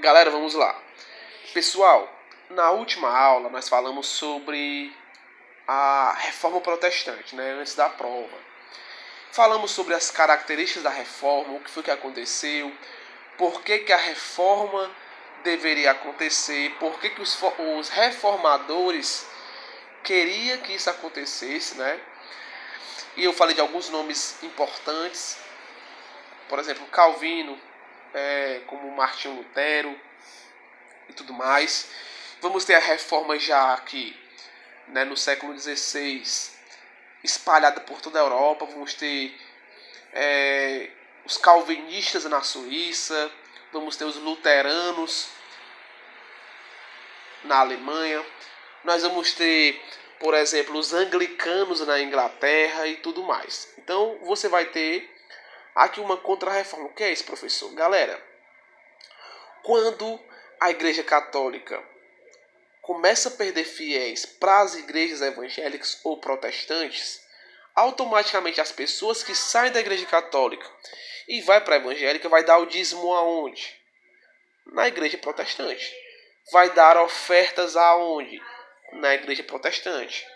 Galera, vamos lá. Pessoal, na última aula nós falamos sobre a reforma protestante, né, antes da prova. Falamos sobre as características da reforma, o que foi que aconteceu, por que a reforma deveria acontecer, por que os reformadores queriam que isso acontecesse, né? E eu falei de alguns nomes importantes, por exemplo, Calvino, como Martinho Lutero e tudo mais. Vamos ter a reforma já aqui, né, no século XVI, espalhada por toda a Europa. Vamos ter os calvinistas na Suíça, vamos ter os luteranos na Alemanha, nós vamos ter, por exemplo, os anglicanos na Inglaterra e tudo mais. Então você vai ter aqui uma contra-reforma. O que é isso, professor? Galera, quando a Igreja Católica começa a perder fiéis para as igrejas evangélicas ou protestantes, automaticamente as pessoas que saem da Igreja Católica e vai para a evangélica vai dar o dízimo aonde? Na Igreja Protestante. Vai dar ofertas aonde? Na Igreja Protestante.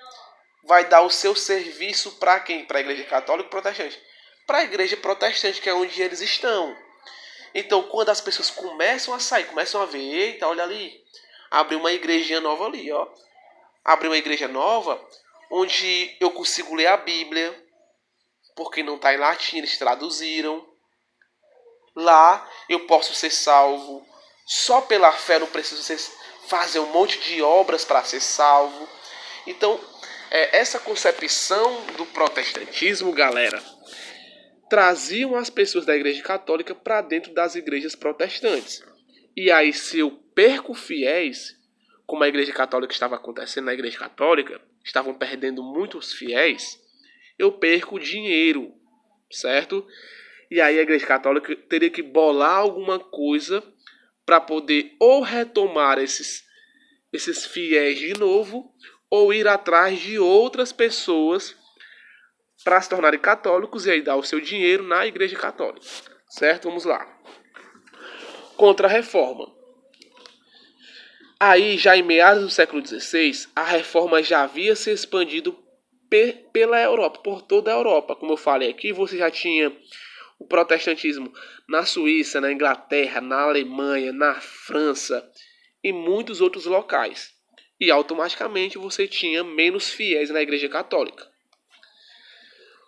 Vai dar o seu serviço para quem? Para a Igreja Católica ou Protestante? Para a Igreja Protestante, que é onde eles estão. Então, quando as pessoas começam a sair, começam a ver, eita, olha ali, abriu uma igrejinha nova ali, ó. Abriu uma igreja nova, onde eu consigo ler a Bíblia, porque não está em latim, eles traduziram. Lá eu posso ser salvo só pela fé, não preciso fazer um monte de obras para ser salvo. Então, essa concepção do protestantismo, galera, traziam as pessoas da Igreja Católica para dentro das igrejas protestantes. E aí, se eu perco fiéis, como a Igreja Católica estava acontecendo na Igreja Católica, estavam perdendo muitos fiéis, eu perco dinheiro, certo? E aí a Igreja Católica teria que bolar alguma coisa para poder ou retomar esses fiéis de novo, ou ir atrás de outras pessoas para se tornarem católicos e aí dar o seu dinheiro na Igreja Católica, certo? Vamos lá. Contra-reforma. Aí, já em meados do século XVI, a reforma já havia se expandido pela Europa, por toda a Europa. Como eu falei aqui, você já tinha o protestantismo na Suíça, na Inglaterra, na Alemanha, na França e muitos outros locais. E automaticamente você tinha menos fiéis na Igreja Católica.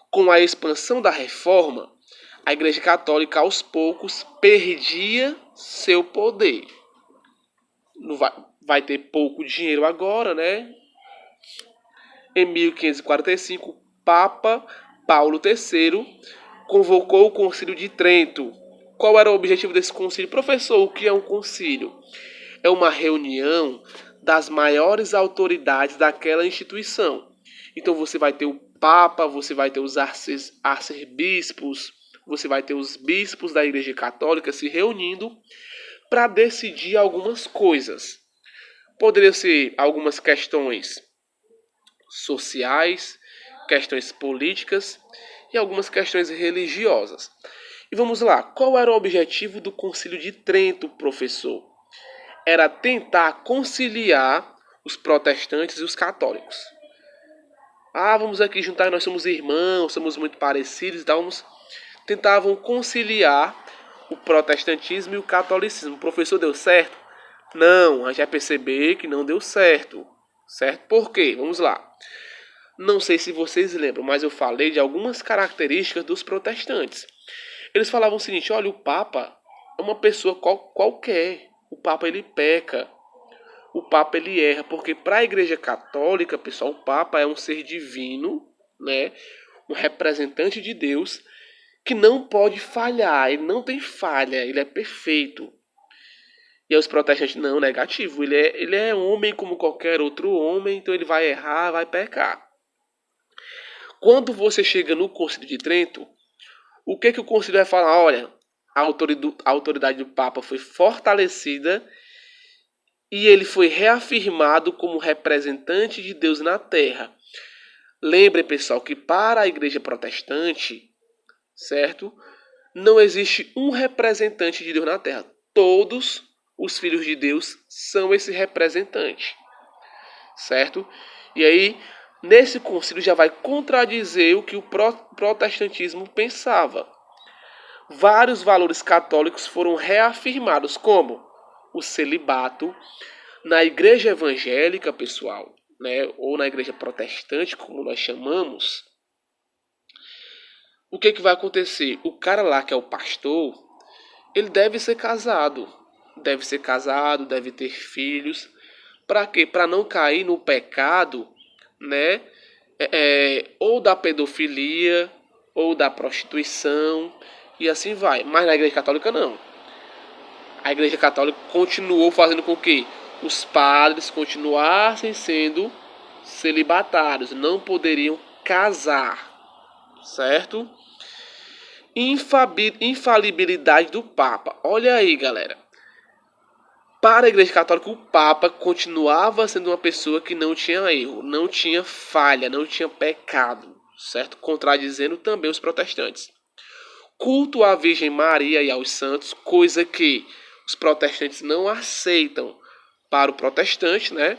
Com a expansão da reforma, a Igreja Católica aos poucos perdia seu poder. Vai ter pouco dinheiro agora, né? Em 1545, o Papa Paulo III convocou o Concílio de Trento. Qual era o objetivo desse concílio? Professor, o que é um concílio? É uma reunião das maiores autoridades daquela instituição. Então você vai ter o Papa, você vai ter os arcebispos, você vai ter os bispos da Igreja Católica se reunindo para decidir algumas coisas. Poderia ser algumas questões sociais, questões políticas e algumas questões religiosas. E vamos lá, qual era o objetivo do Concílio de Trento, professor? Era tentar conciliar os protestantes e os católicos. Vamos aqui juntar, nós somos irmãos, somos muito parecidos, então tentavam conciliar o protestantismo e o catolicismo. O professor, deu certo? Não, a gente vai perceber que não deu certo. Certo? Por quê? Vamos lá. Não sei se vocês lembram, mas eu falei de algumas características dos protestantes. Eles falavam o seguinte, olha, o Papa é uma pessoa qualquer. O Papa, ele peca. O Papa, ele erra. Porque para a Igreja Católica, pessoal, o Papa é um ser divino, né? Um representante de Deus que não pode falhar. Ele não tem falha, ele é perfeito. E aí os protestantes, não, negativo. Ele é homem como qualquer outro homem, então ele vai errar, vai pecar. Quando você chega no Concílio de Trento, o que o Concílio vai falar? Olha, a autoridade do Papa foi fortalecida e ele foi reafirmado como representante de Deus na Terra. Lembre, pessoal, que para a Igreja Protestante, certo? Não existe um representante de Deus na Terra. Todos os filhos de Deus são esse representante, certo? E aí, nesse concílio já vai contradizer o que o protestantismo pensava. Vários valores católicos foram reafirmados, como o celibato, na igreja evangélica, pessoal, né, ou na igreja protestante, como nós chamamos. O que vai acontecer? O cara lá que é o pastor, ele deve ser casado. Deve ter filhos. Para quê? Para não cair no pecado, né? Ou da pedofilia, ou da prostituição, e assim vai. Mas na igreja católica não. A igreja católica continuou fazendo com que os padres continuassem sendo celibatários, não poderiam casar, certo? Infalibilidade do Papa. Olha aí, galera. Para a Igreja Católica, o Papa continuava sendo uma pessoa que não tinha erro, não tinha falha, não tinha pecado, certo? Contradizendo também os protestantes. Culto à Virgem Maria e aos santos, coisa que os protestantes não aceitam para o protestante, né?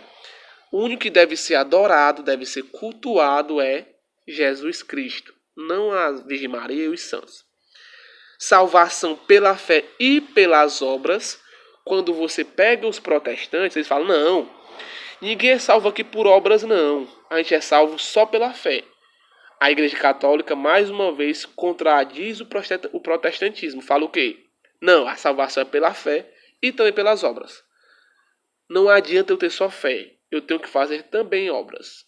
O único que deve ser adorado, deve ser cultuado é Jesus Cristo, não a Virgem Maria e os santos. Salvação pela fé e pelas obras. Quando você pega os protestantes, eles falam, não, ninguém é salvo aqui por obras, não. A gente é salvo só pela fé. A Igreja Católica, mais uma vez, contradiz o protestantismo. Fala o quê? Não, a salvação é pela fé e também pelas obras. Não adianta eu ter só fé. Eu tenho que fazer também obras.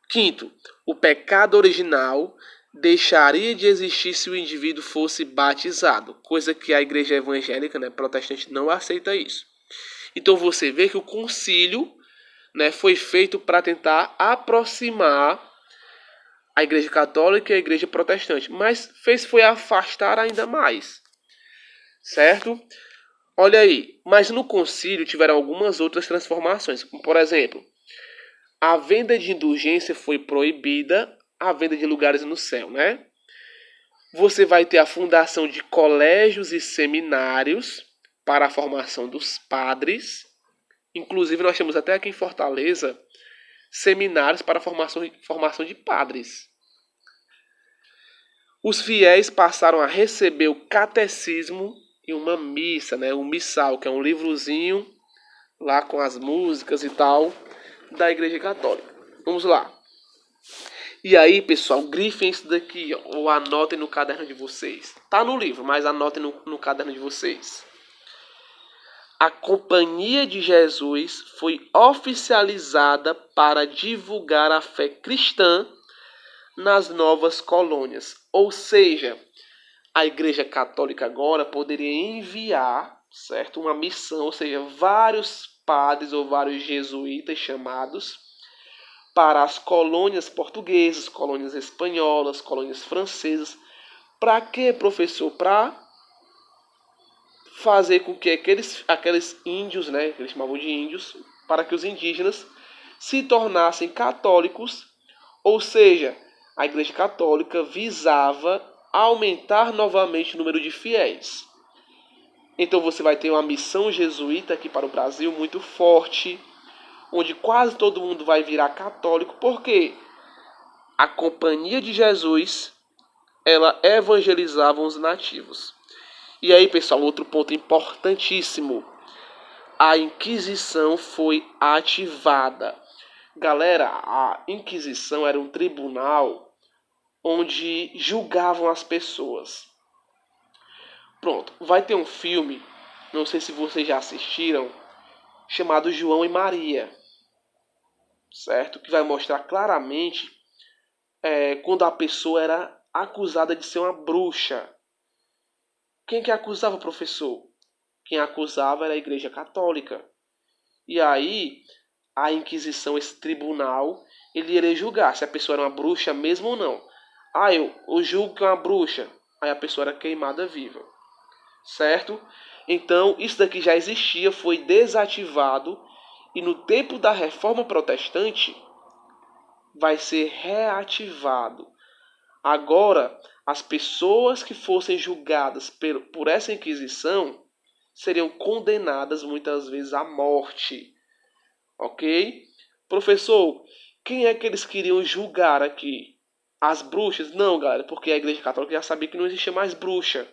Quinto, o pecado original deixaria de existir se o indivíduo fosse batizado, coisa que a igreja evangélica, né, protestante, não aceita isso. Então você vê que o concílio, né, foi feito para tentar aproximar a igreja católica e a igreja protestante, mas foi afastar ainda mais, certo? Olha aí, mas no concílio tiveram algumas outras transformações, como por exemplo, a venda de indulgência foi proibida, a venda de lugares no céu, né? Você vai ter a fundação de colégios e seminários para a formação dos padres. Inclusive, nós temos até aqui em Fortaleza seminários para a formação de padres. Os fiéis passaram a receber o catecismo e uma missa, né? Um missal, que é um livrozinho lá com as músicas e tal da Igreja Católica. Vamos lá. E aí, pessoal, grifem isso daqui, ó, ou anotem no caderno de vocês. Tá no livro, mas anotem no caderno de vocês. A Companhia de Jesus foi oficializada para divulgar a fé cristã nas novas colônias. Ou seja, a Igreja Católica agora poderia enviar, certo, uma missão, ou seja, vários padres ou vários jesuítas chamados para as colônias portuguesas, colônias espanholas, colônias francesas. Para quê, professor? Para fazer com que aqueles índios, né, que eles chamavam de índios, para que os indígenas se tornassem católicos, ou seja, a Igreja Católica visava aumentar novamente o número de fiéis. Então você vai ter uma missão jesuíta aqui para o Brasil muito forte, onde quase todo mundo vai virar católico, porque a Companhia de Jesus, ela evangelizava os nativos. E aí, pessoal, outro ponto importantíssimo. A Inquisição foi ativada. Galera, a Inquisição era um tribunal onde julgavam as pessoas. Pronto, vai ter um filme, não sei se vocês já assistiram, chamado João e Maria, certo? Que vai mostrar claramente quando a pessoa era acusada de ser uma bruxa. Quem que acusava, professor? Quem acusava era a Igreja Católica. E aí, a Inquisição, esse tribunal, ele iria julgar se a pessoa era uma bruxa mesmo ou não. Ah, eu julgo que é uma bruxa. Aí a pessoa era queimada viva. Certo? Então, isso daqui já existia, foi desativado. E no tempo da Reforma Protestante, vai ser reativado. Agora, as pessoas que fossem julgadas por essa Inquisição seriam condenadas muitas vezes à morte. Ok? Professor, quem é que eles queriam julgar aqui? As bruxas? Não, galera, porque a Igreja Católica já sabia que não existia mais bruxa.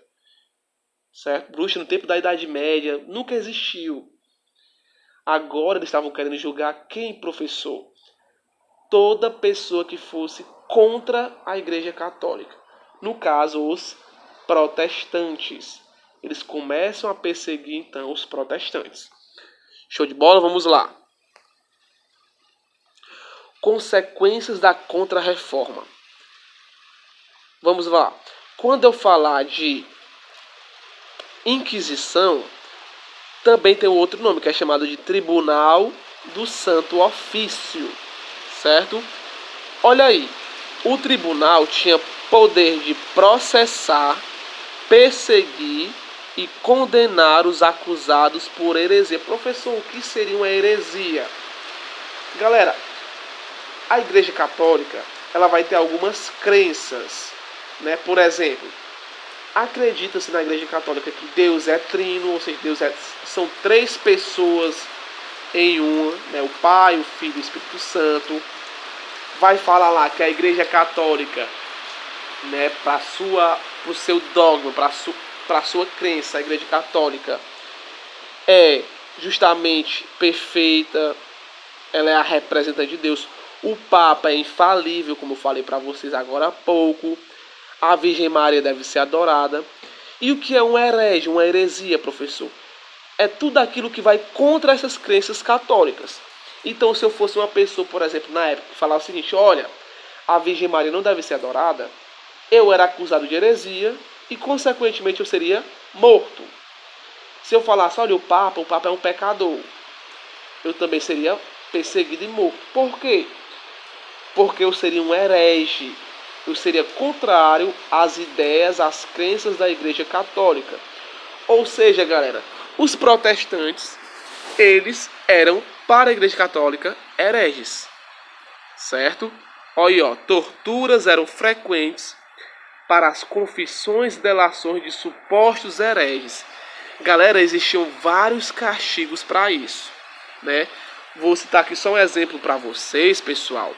Certo? Bruxa no tempo da Idade Média nunca existiu. Agora eles estavam querendo julgar quem, professor? Toda pessoa que fosse contra a Igreja Católica. No caso, os protestantes. Eles começam a perseguir, então, os protestantes. Show de bola? Vamos lá. Consequências da Contra-Reforma. Vamos lá. Quando eu falar de Inquisição, também tem outro nome, que é chamado de Tribunal do Santo Ofício. Certo? Olha aí. O tribunal tinha poder de processar, perseguir e condenar os acusados por heresia. Professor, o que seria uma heresia? Galera, a Igreja Católica, ela vai ter algumas crenças, né? Por exemplo, acredita-se na Igreja Católica que Deus é trino, ou seja, são três pessoas em uma, né? O Pai, o Filho e o Espírito Santo. Vai falar lá que a Igreja Católica, né, para o seu dogma, para a sua crença, a Igreja Católica é justamente perfeita, ela é a representante de Deus. O Papa é infalível, como eu falei para vocês agora há pouco. A Virgem Maria deve ser adorada. E o que é um herege, uma heresia, professor? É tudo aquilo que vai contra essas crenças católicas. Então, se eu fosse uma pessoa, por exemplo, na época, falar o seguinte: olha, a Virgem Maria não deve ser adorada, eu era acusado de heresia e, consequentemente, eu seria morto. Se eu falasse, olha, o Papa é um pecador, eu também seria perseguido e morto. Por quê? Porque eu seria um herege. Eu seria contrário às ideias, às crenças da Igreja Católica. Ou seja, galera, os protestantes, eles eram, para a Igreja Católica, hereges. Certo? Olha aí, ó, torturas eram frequentes para as confissões e delações de supostos hereges. Galera, existiam vários castigos para isso, né? Vou citar aqui só um exemplo para vocês, pessoal,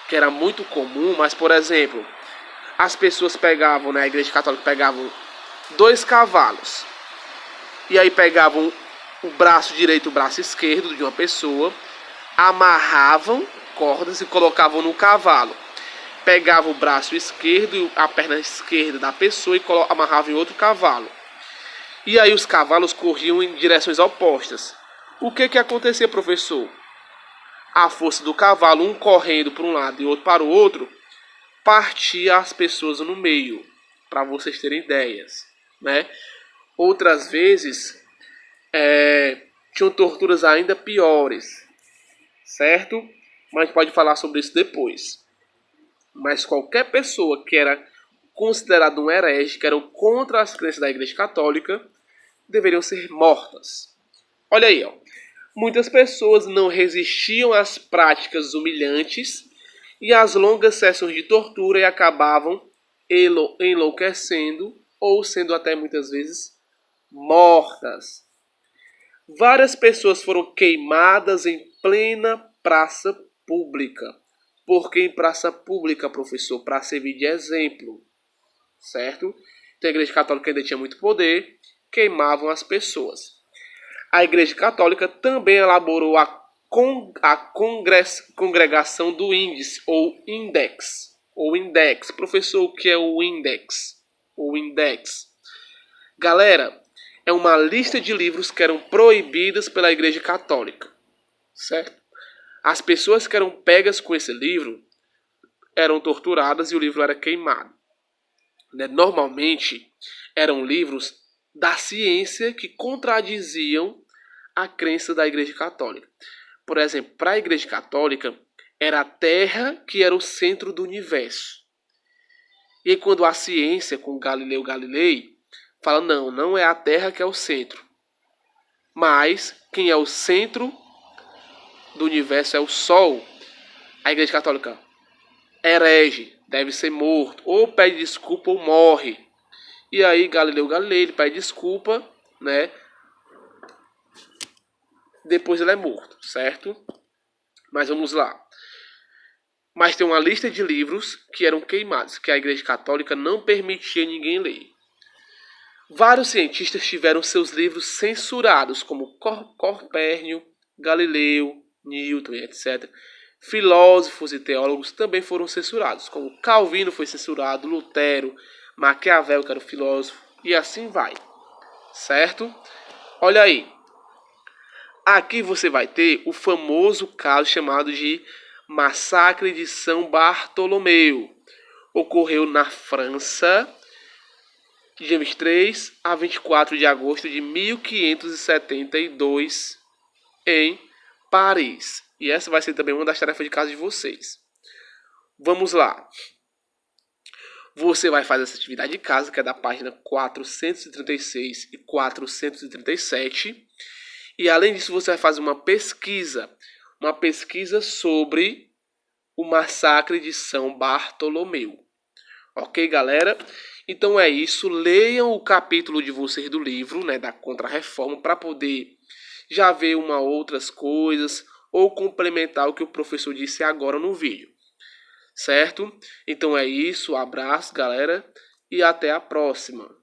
que era muito comum, mas, por exemplo, as pessoas pegavam, né, a Igreja Católica pegavam 2 cavalos, e aí pegavam o braço direito e o braço esquerdo de uma pessoa, amarravam cordas e colocavam no cavalo. Pegavam o braço esquerdo e a perna esquerda da pessoa e amarravam em outro cavalo. E aí os cavalos corriam em direções opostas. O que acontecia, professor? A força do cavalo, um correndo para um lado e outro para o outro, partia as pessoas no meio, para vocês terem ideias, né? Outras vezes, tinham torturas ainda piores, certo? Mas a gente pode falar sobre isso depois. Mas qualquer pessoa que era considerada um herege, que eram contra as crenças da Igreja Católica, deveriam ser mortas. Olha aí, ó. Muitas pessoas não resistiam às práticas humilhantes e às longas sessões de tortura e acabavam enlouquecendo ou sendo até muitas vezes mortas. Várias pessoas foram queimadas em plena praça pública. Por que em praça pública, professor? Para servir de exemplo, certo? Então a Igreja Católica ainda tinha muito poder, queimavam as pessoas. A Igreja Católica também elaborou a Congregação do Índice, ou Index. Professor, o que é o Index? O Index. Galera, é uma lista de livros que eram proibidos pela Igreja Católica, certo? As pessoas que eram pegas com esse livro eram torturadas e o livro era queimado. Normalmente, eram livros da ciência que contradiziam a crença da Igreja Católica. Por exemplo, para a Igreja Católica, era a Terra que era o centro do universo. E aí, quando a ciência, com Galileu Galilei, fala, não é a Terra que é o centro. Mas quem é o centro do universo é o Sol. A Igreja Católica, herege, deve ser morto, ou pede desculpa ou morre. E aí Galileu Galilei, ele pede desculpa né? Depois ele é morto, certo? Mas vamos lá. Mas tem uma lista de livros que eram queimados, que a Igreja Católica não permitia ninguém ler. Vários cientistas tiveram seus livros censurados, como Copérnico, Galileu, Newton, etc. Filósofos e teólogos também foram censurados, como Calvino foi censurado, Lutero, Maquiavel, que era o filósofo, e assim vai. Certo? Olha aí. Aqui você vai ter o famoso caso chamado de Massacre de São Bartolomeu. Ocorreu na França, de dia 23 a 24 de agosto de 1572, em Paris. E essa vai ser também uma das tarefas de casa de vocês. Vamos lá. Você vai fazer essa atividade de casa, que é da página 436 e 437. E além disso, você vai fazer uma pesquisa sobre o massacre de São Bartolomeu. Ok, galera? Então é isso. Leiam o capítulo de vocês do livro, né, da Contra-Reforma, para poder já ver outras coisas ou complementar o que o professor disse agora no vídeo. Certo? Então é isso. Abraço, galera, e até a próxima.